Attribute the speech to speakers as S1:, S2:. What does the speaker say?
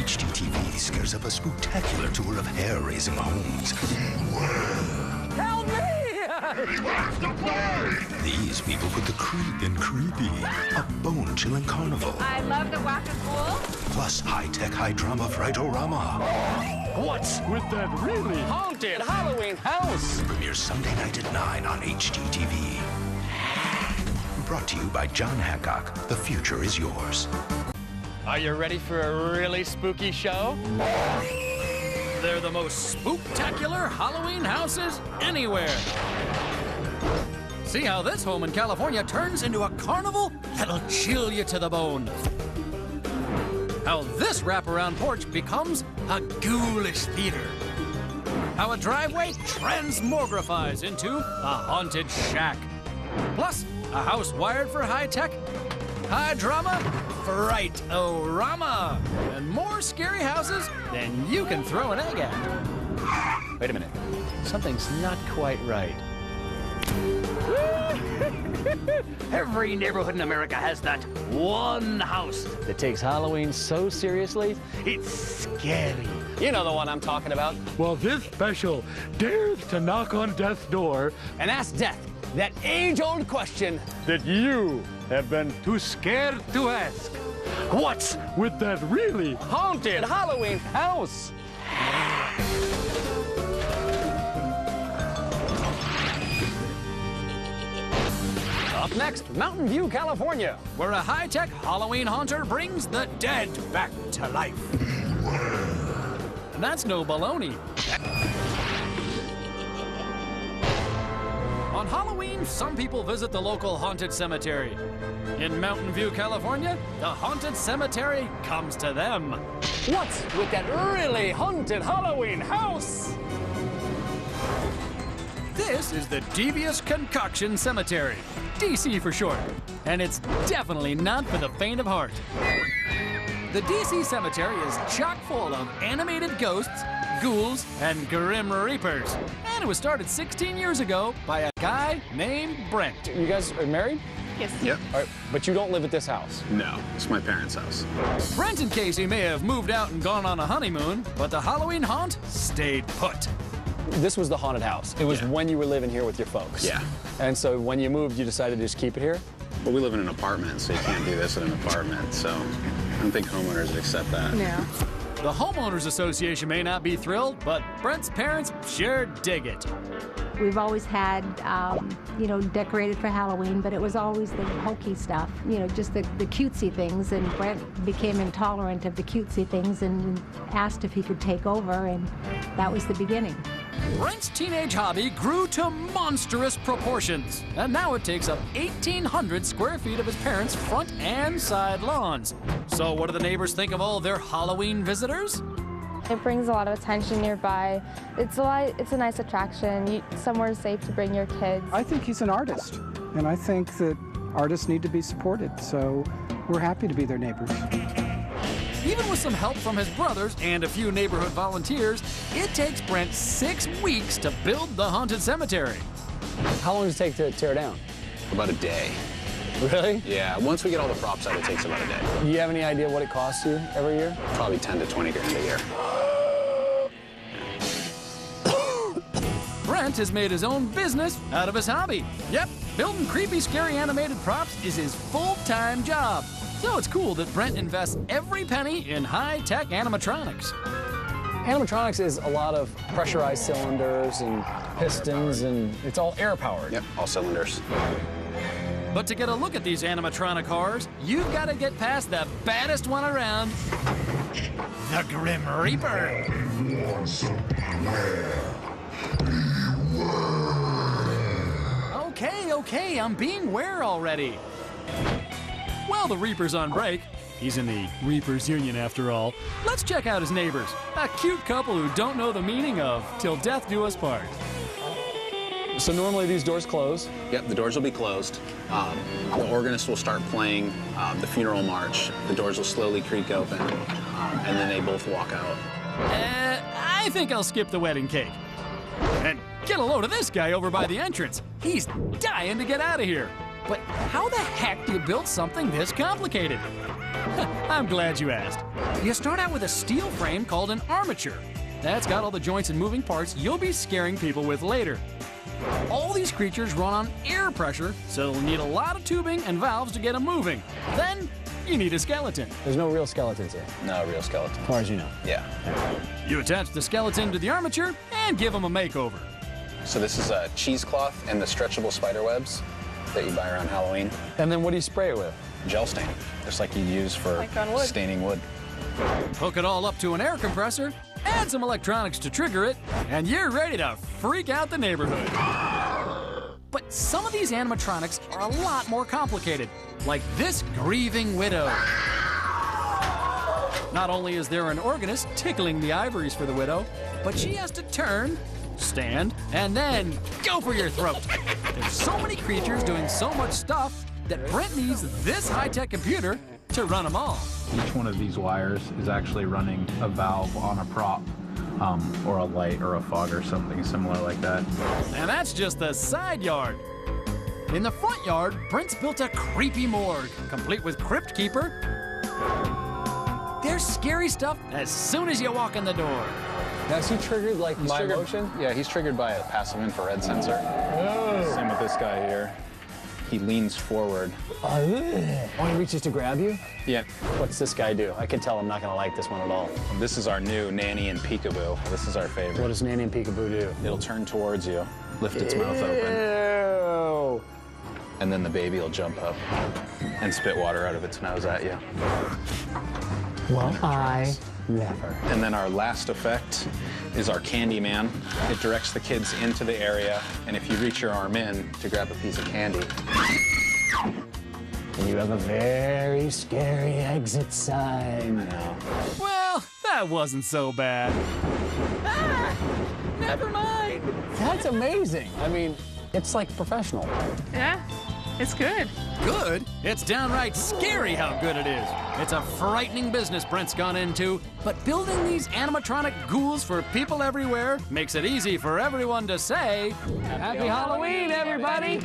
S1: HGTV scares up a spectacular tour of hair-raising homes.
S2: Help me!
S3: He wants to play!
S1: These people put the creep in creepy. A bone-chilling carnival.
S4: I love the whack-a-cool.
S1: Plus high-tech, high-drama frightorama.
S2: What's with that really haunted Halloween house?
S1: Premieres Sunday night at 9 on HGTV. Brought to you by John Hancock. The future is yours.
S2: Are you ready for a really spooky show? They're the most spooktacular Halloween houses anywhere. See how this home in California turns into a carnival that'll chill you to the bone. How this wraparound porch becomes a ghoulish theater. How a driveway transmogrifies into a haunted shack. Plus, a house wired for high-tech, high-drama, fright-o-rama, and more scary houses than you can throw an egg at. Wait a minute. Something's not quite right. Every neighborhood in America has that one house that takes Halloween so seriously, it's scary. You know the one I'm talking about.
S5: Well, this special dares to knock on death's door
S2: And ask Death that age-old question.
S5: that you have been too scared to ask. What's with that really
S2: Haunted Halloween house. Up next, Mountain View, California, where a high-tech Halloween haunter brings the dead back to life. And that's no baloney. On Halloween, some people visit the local haunted cemetery. In Mountain View, California, the haunted cemetery comes to them. What's with that really haunted Halloween house? This is the Devious Concoction Cemetery, DC for short, and it's definitely not for the faint of heart. The DC Cemetery is chock full of animated ghosts, ghouls, and grim reapers. And it was started 16 years ago by a guy named Brent.
S6: You guys are married?
S4: Yes.
S7: Yep.
S6: All right, but you don't live at this house.
S7: No, it's my parents' house.
S2: Brent and Casey may have moved out and gone on a honeymoon, but the Halloween haunt stayed put.
S6: This was the haunted house. It was
S7: Yeah.
S6: when you were living here with your folks.
S7: Yeah.
S6: And so when you moved, you decided to just keep it here?
S7: But we live in an apartment, so you can't do this in an apartment. So I don't think homeowners would accept that.
S4: No.
S2: The Homeowners Association may not be thrilled, but Brent's parents sure dig it.
S8: We've always had, decorated for Halloween, but it was always the hokey stuff, just the cutesy things. And Brent became intolerant of the cutesy things and asked if he could take over, and that was the beginning.
S2: Brent's teenage hobby grew to monstrous proportions, and now it takes up 1,800 square feet of his parents' front and side lawns. So what do the neighbors think of all their Halloween visitors?
S9: It brings a lot of attention nearby. It's a nice attraction. Somewhere safe to bring your kids.
S10: I think he's an artist, and I think that artists need to be supported, so we're happy to be their neighbors.
S2: Even with some help from his brothers and a few neighborhood volunteers, it takes Brent 6 weeks to build the haunted cemetery.
S6: How long does it take to tear down?
S7: About a day.
S6: Really?
S7: Yeah, once we get all the props out, it takes about a day.
S6: Do you have any idea what it costs you every year?
S7: Probably 10 to 20 grand a year.
S2: Brent has made his own business out of his hobby. Yep, building creepy, scary animated props is his full-time job. So it's cool that Brent invests every penny in high-tech animatronics.
S6: Animatronics is a lot of pressurized cylinders and pistons, and it's all air-powered.
S7: Yep, all cylinders.
S2: But to get a look at these animatronic horrors, you've got to get past the baddest one around, the Grim Reaper. Okay, I'm being where already? Well, the Reaper's on break. He's in the Reapers Union after all. Let's check out his neighbors, a cute couple who don't know the meaning of "Till Death Do Us Part."
S6: So normally these doors close.
S7: Yep, the doors will be closed. The organist will start playing the funeral march. The doors will slowly creak open, and then they both walk out.
S2: I think I'll skip the wedding cake. And get a load of this guy over by the entrance. He's dying to get out of here. But how the heck do you build something this complicated? I'm glad you asked. You start out with a steel frame called an armature. That's got all the joints and moving parts you'll be scaring people with later. All these creatures run on air pressure, so they'll need a lot of tubing and valves to get them moving. Then, you need a skeleton.
S6: There's no real skeletons here,
S7: No real skeleton.
S6: as far as you know.
S7: Yeah.
S2: You attach the skeleton to the armature and give them a makeover.
S7: So this is a cheesecloth and the stretchable spider webs that you buy around Halloween.
S6: And then what do you spray it with?
S7: Gel stain, just like you'd use for
S9: Like on wood.
S7: staining wood.
S2: Hook it all up to an air compressor, add some electronics to trigger it, and you're ready to freak out the neighborhood. But some of these animatronics are a lot more complicated, like this grieving widow. Not only is there an organist tickling the ivories for the widow, but she has to turn, stand, and then go for your throat. There's so many creatures doing so much stuff that Brent needs this high-tech computer to run them all.
S11: Each one of these wires is actually running a valve on a prop, or a light or a fog or something similar like that.
S2: And that's just the side yard. In the front yard, Brent's built a creepy morgue, complete with crypt keeper. There's scary stuff as soon as you walk in the door.
S6: Now, is he triggered like by motion?
S7: Yeah, he's triggered by a passive infrared sensor. Same with this guy here. He leans forward.
S6: Oh, he reaches to grab you?
S7: Yeah.
S6: What's this guy do? I can tell I'm not going to like this one at all.
S7: This is our new Nanny and Peekaboo. This is our favorite.
S6: What does Nanny and Peekaboo do?
S7: It'll turn towards you, lift its mouth open,
S6: Ew.
S7: and then the baby will jump up and spit water out of its nose at you.
S6: Well, I never.
S7: And then our last effect is our Candy Man. It directs the kids into the area, and if you reach your arm in to grab a piece of candy,
S6: And you have a very scary exit sign.
S2: Well, that wasn't so bad.
S6: Never mind. That's amazing. I mean, it's like professional.
S4: Yeah, it's good.
S2: Good? It's downright scary how good it is. It's a frightening business Brent's gone into, but building these animatronic ghouls for people everywhere makes it easy for everyone to say, Happy Halloween, everybody!